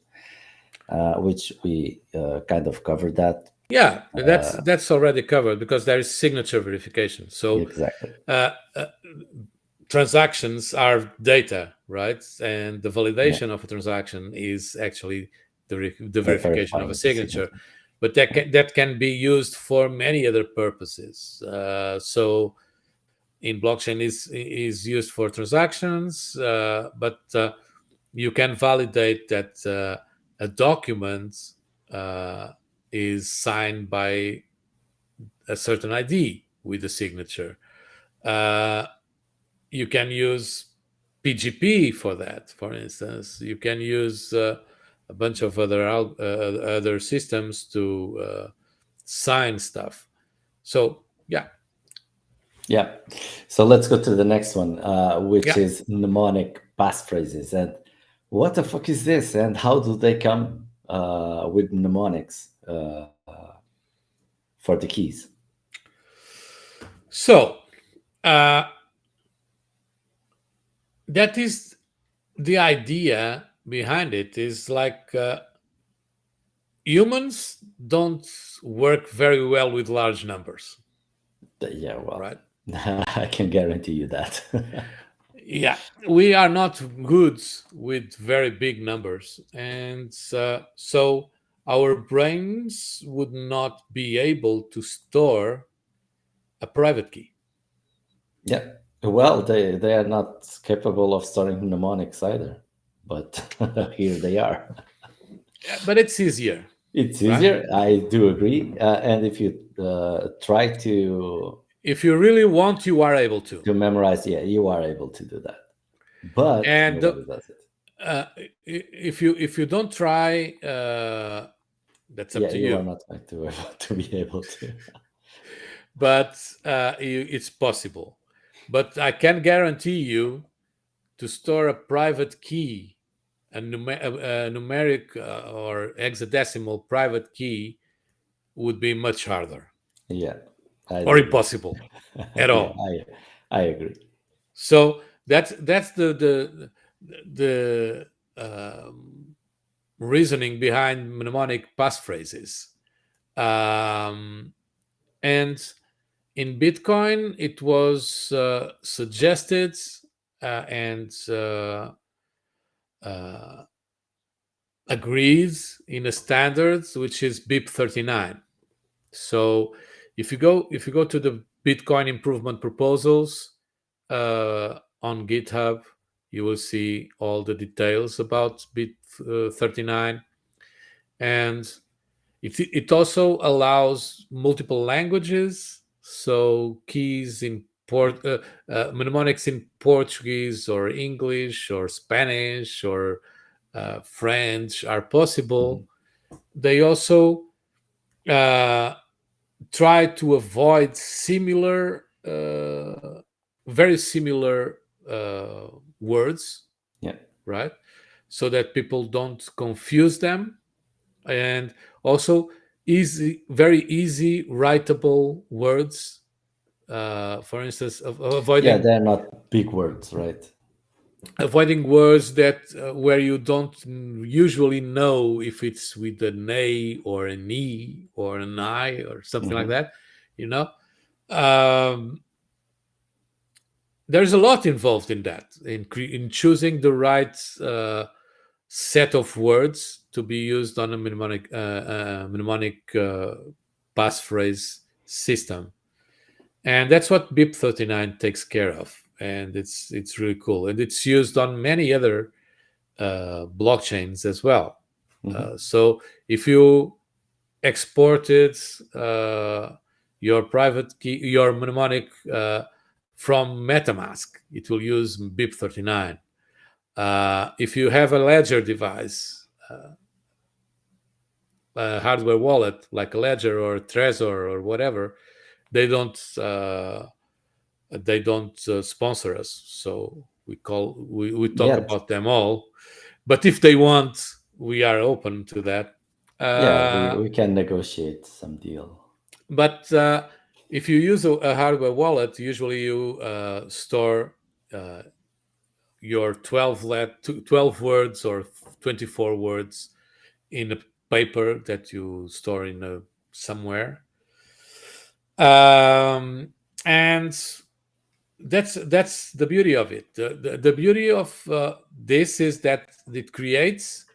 which we kind of covered that. Yeah, that's already covered because there is signature verification. So Exactly. uh, uh, transactions are data, right? And the Yeah. validation of a transaction is actually the verification of a Verifying the signature. signature. But that can be used for many other purposes. So in blockchain is used for transactions, but you can validate that a document uh, is signed by a certain ID with a signature. Uh, you can use PGP for that, for instance. You can use a bunch of other systems to sign stuff. So yeah, Yeah. So let's go to the next one, which yeah. is mnemonic passphrases. And what the fuck is this? And how do they come with mnemonics for the keys? So uh, that is the idea behind it. Is like humans don't work very well with large numbers, Yeah, well, right? I can guarantee you that. Yeah, we are not good with very big numbers, and so our brains would not be able to store a private key. Yeah. Well, they are not capable of storing mnemonics either, but here they are. Yeah, but it's easier, It's right? easier. I do agree. And if you try If you really want, you are able to. to memorize, yeah, you are able to do that. But And nobody does it. uh, if you don't try, that's up Yeah, to you are you. not going to to be able to. But it's possible. But I can guarantee you to store a private key, a numeric or hexadecimal private key would be much harder Yeah, I or do agree. impossible at Yeah, all. I agree. So that's the reasoning behind mnemonic passphrases. Um, and in Bitcoin, it was suggested and uh, agreed in a standard which is BIP 39. So if you go to the Bitcoin improvement proposals on GitHub, you will see all the details about BIP 39, and it also allows multiple languages. So keys in mnemonics in Portuguese or English or Spanish or French are possible. Mhm. They also uh, try to avoid very similar words, Yeah, right? So that people don't confuse them, and also very easy writable words. For instance, yeah, avoiding they're not big words, right? avoiding words that where you don't usually know if it's with an A or an E or an I or something like Hmm. that. You know, um, there's a lot involved in that in choosing the right set of words to be used on a mnemonic passphrase system, and that's what BIP 39 takes care of, and it's really cool, and it's used on many other blockchains as well. Hmm. So if you exported your private key, your mnemonic from MetaMask, it will use BIP 39. If you have a ledger device, a hardware wallet like a ledger or Trezor or whatever, they don't sponsor us. So we talk Yeah, about them all. But if they want, we are open to that. yeah, Uh, we can negotiate some deal. but if you use a hardware wallet, usually you store uh, your 12 words or 24 words in a paper that you store in somewhere. And that's the beauty of it. The beauty of this is that it creates,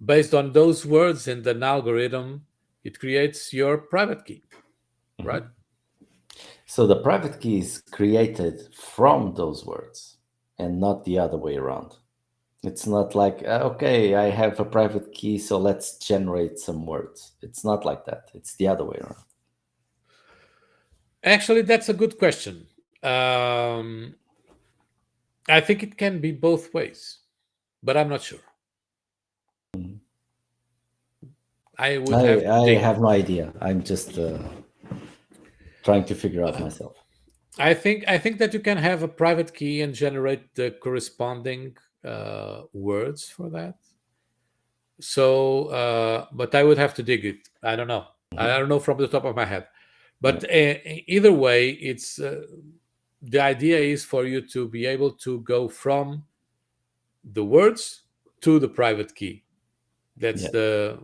based on those words and an algorithm, it creates your private key, right? So the private key is created from those words and not the other way around. It's not like, okay, I have a private key, so let's generate some words. It's not like that. It's the other way around. Actually, that's a good question. I think it can be both ways, but I'm not sure. I would have to I dig. have no idea. I'm just trying to figure out myself. I think that you can have a private key and generate the corresponding words for that. So, but I would have to dig it. I don't know. I don't know from the top of my head. But either way, it's the idea is for you to be able to go from the words to the private key. That's Yeah.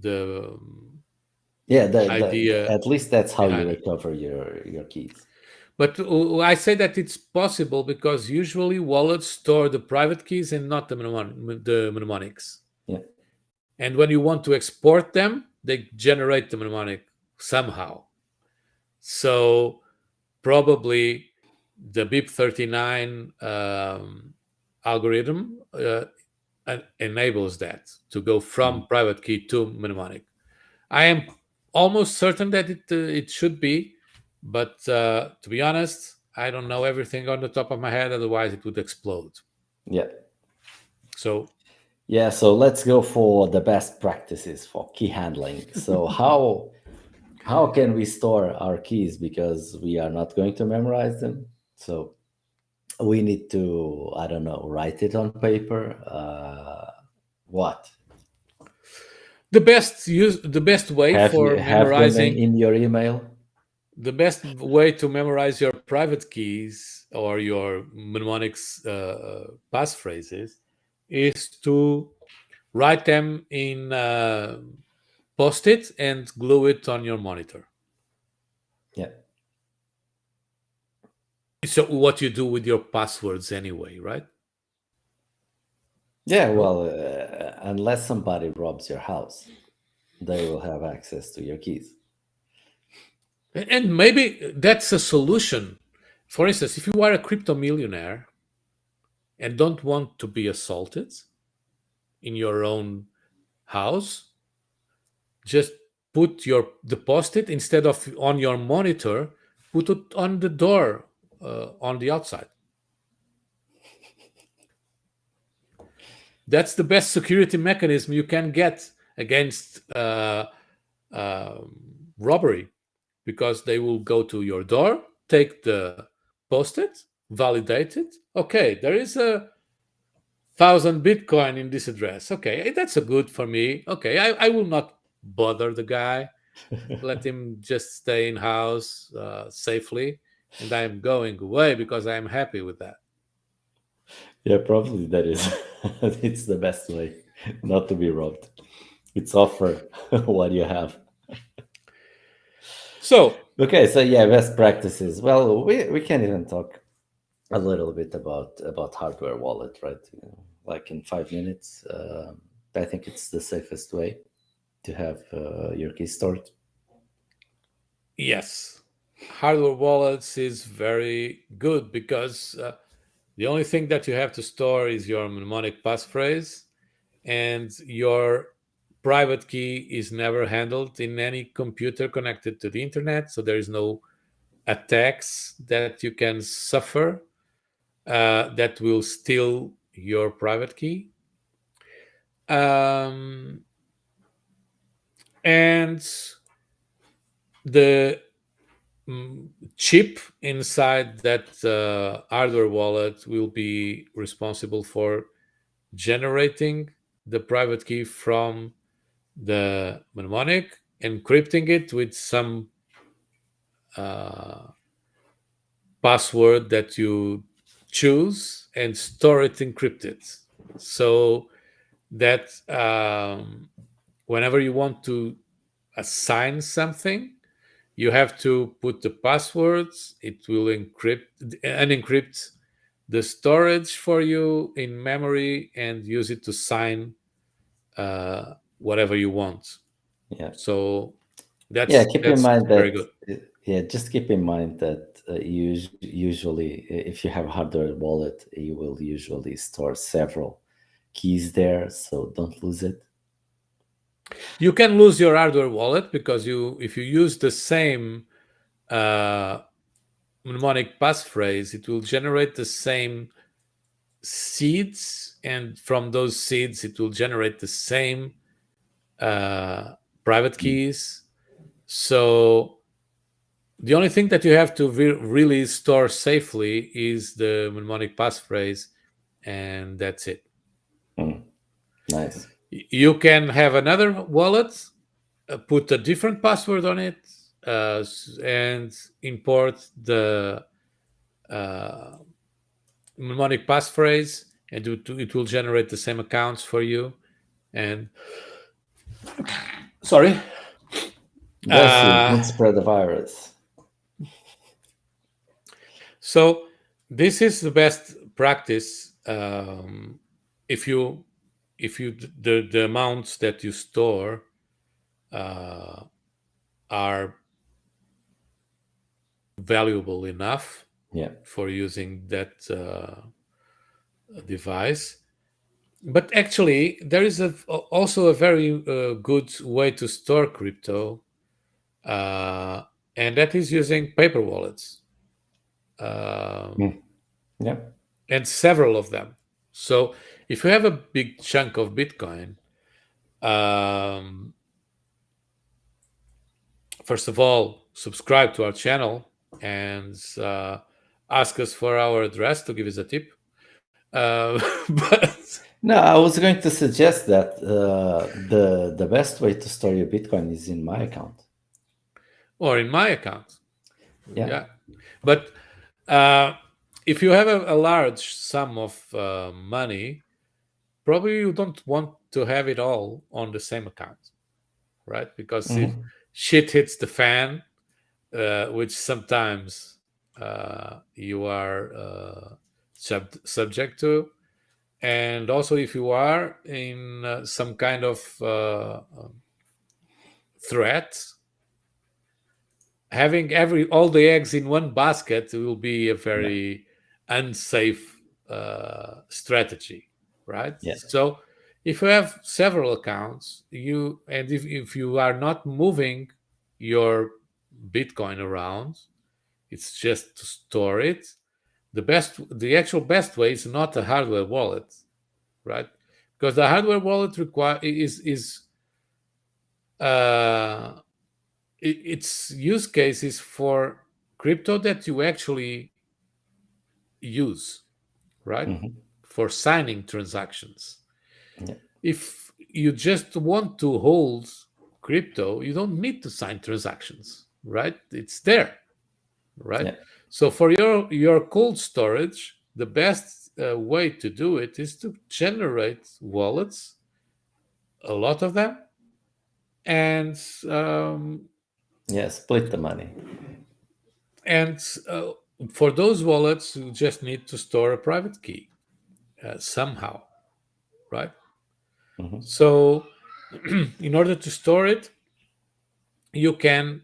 the Yeah, idea at least that's how you behind it. recover your keys. But I say that it's possible because usually wallets store the private keys and not the mnemonics. Yeah. And when you want to export them, they generate the mnemonic somehow. So probably the BIP39 algorithm enables that to go from private key to mnemonic. I am almost certain that it should be, but to be honest, I don't know everything on the top of my head. Otherwise, it would explode. Yeah. So Yeah, so let's go for the best practices for key handling. So how can we store our keys, because we are not going to memorize them? So we need to, I don't know, write it on paper. What? the best way Have you for have them memorizing in your email? the best way to memorize your private keys or your mnemonics passphrases is to write them in post-it and glue it on your monitor. Yeah. So what you do with your passwords anyway, right? Yeah, well, unless somebody robs your house, they will have access to your keys. And maybe that's a solution. For instance, if you are a crypto millionaire and don't want to be assaulted in your own house, just put the post-it instead of on your monitor, put it on the door on the outside. That's the best security mechanism you can get against robbery, because they will go to your door, take the post-it, validate it. Okay, there is 1,000 Bitcoin in this address. Okay, that's a good for me. Okay, I will not bother the guy. Let him just stay in house safely, and I am going away because I am happy with that. Yeah, probably that is. It's the best way not to be robbed. It's offer what you have. So Okay, so yeah, best practices. Well, we can even talk a little bit about hardware wallet, right? Like in 5 minutes. I think it's the safest way to have your keys stored. yes, hardware wallets is very good because the only thing that you have to store is your mnemonic passphrase, and your private key is never handled in any computer connected to the internet. So there is no attacks that you can suffer that will steal your private key. Um, and the chip inside that hardware wallet will be responsible for generating the private key from the mnemonic, encrypting it with some uh, password that you choose and store it encrypted, so that whenever you want to assign something, you have to put the passwords. It will unencrypt the storage for you in memory and use it to sign whatever you want. Yeah. So Yeah, that's keep in that's mind very that good. yeah, just keep in mind that usually if you have a hardware wallet, you will usually store several keys there, so don't lose it. You can lose your hardware wallet because if you use the same uh, mnemonic passphrase, it will generate the same seeds, and from those seeds, it will generate the same uh, private Mm. keys. So the only thing that you have to really store safely is the mnemonic passphrase, and that's it. Mm. Nice. You can have another wallet, put a different password on it, and import the uh, mnemonic passphrase, and it will generate the same accounts for you. And sorry, Bless you. uh, Don't spread the virus. so this is the best practice. If you the amounts that you store uh, are valuable enough Yeah. for using that device. But actually, there is also a very good way to store crypto, uh, and that is using paper wallets, um, Mm. Yeah. and several of them. So, if you have a big chunk of Bitcoin, um, first of all, subscribe to our channel and ask us for our address to give us a tip. But No, I was going to suggest that the best way to store your Bitcoin is in my account. or in my account, Yeah. yeah. But uh, if you have a large sum of money, probably you don't want to have it all on the same account, right? Because if Hmm. shit hits the fan, which sometimes you are subject to, and also if you are in some kind of threat, having every all the eggs in one basket will be a Yeah. very unsafe strategy, right? Yeah. So if you have several accounts, if you are not moving your Bitcoin around, it's just to store it. The actual best way is not a hardware wallet, right? Because the hardware wallet require is uh, its use case is for crypto that you actually use, right? Hmm. For signing transactions. Yeah. If you just want to hold crypto, you don't need to sign transactions, right? It's there, right? Yeah. So for your cold storage, the best way to do it is to generate wallets, a lot of them, and um, Yeah. Split the money. and uh, for those wallets, you just need to store a private key somehow, right? Hmm. So, in order to store it, you can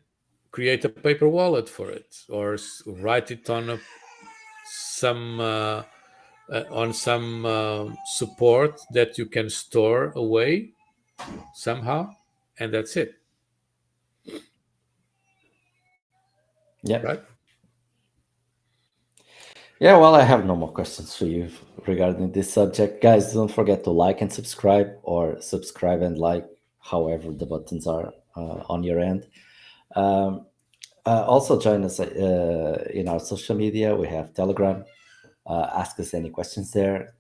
create a paper wallet for it, or write it on some support that you can store away somehow, and that's it, Yeah. right? Yeah, well, I have no more questions for you regarding this subject. Guys, don't forget to like and subscribe, or subscribe and like, however the buttons are on your end. Um, also, join us in our social media. We have Telegram. Ask us any questions there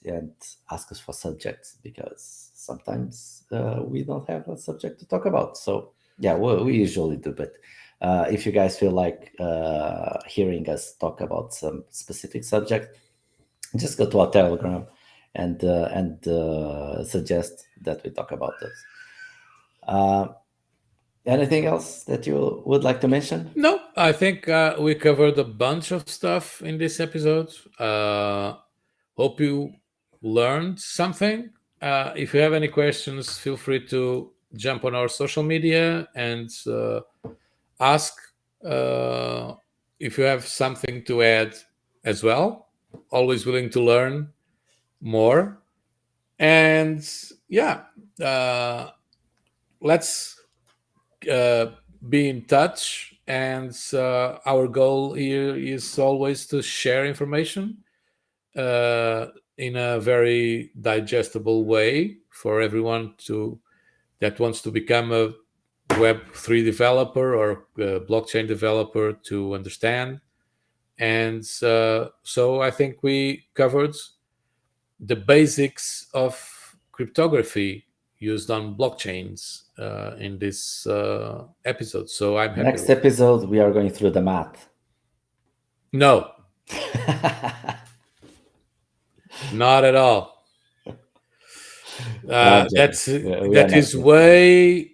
and ask us for subjects, because sometimes we don't have a subject to talk about. So, yeah, we usually do, but If you guys feel like hearing us talk about some specific subject, just go to our Telegram and suggest that we talk about those. Anything else that you would like to mention? No, I think we covered a bunch of stuff in this episode. Hope you learned something. If you have any questions, feel free to jump on our social media and ask if you have something to add as well. Always willing to learn more. And yeah, let's be in touch. And our goal here is always to share information in a very digestible way for everyone that wants to become a Web3 developer or a blockchain developer to understand. And so I think we covered the basics of cryptography used on blockchains in this episode. So I'm happy. Next episode, we are going through the math. No. Not at all. That is way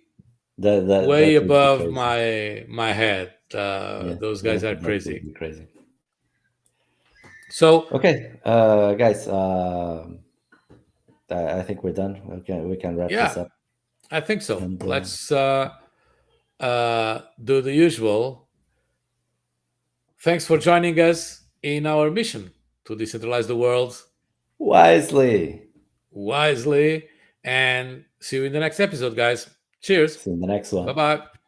way above my head. Those guys are crazy. So okay, guys, I think we're done. We can wrap this up. I think so. And, let's do the usual. Thanks for joining us in our mission to decentralize the world wisely, and see you in the next episode, guys. Cheers. See you in the next one. Bye-bye.